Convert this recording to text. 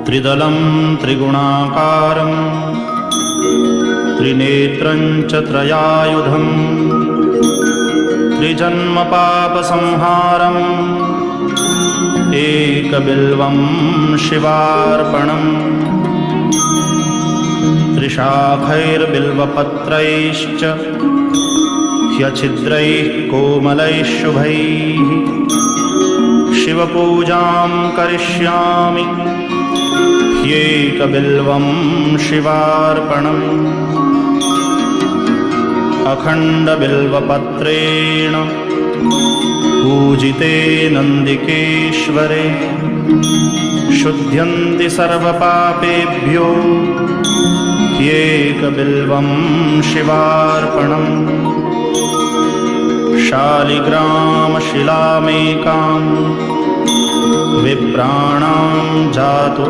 त्रिदलं त्रिगुणाकारं त्रिनेत्रं च त्रयायुधं त्रिजन्मपापसंहारम् एकबिल्वं शिवार्पणम् त्रिशाखैर्बिल्वपत्रैश्च ह्यच्छिद्रैः कोमलैः शुभैः शिवपूजां करिष्यामि ह्येकबिल्वं शिवार्पणम् अखण्डबिल्वपत्रेण पूजिते नन्दिकेश्वरे शुध्यन्ति सर्वपापेभ्यो ह्येकबिल्वं शिवार्पणम् शालिग्रामशिलामेकां विप्राणां जातु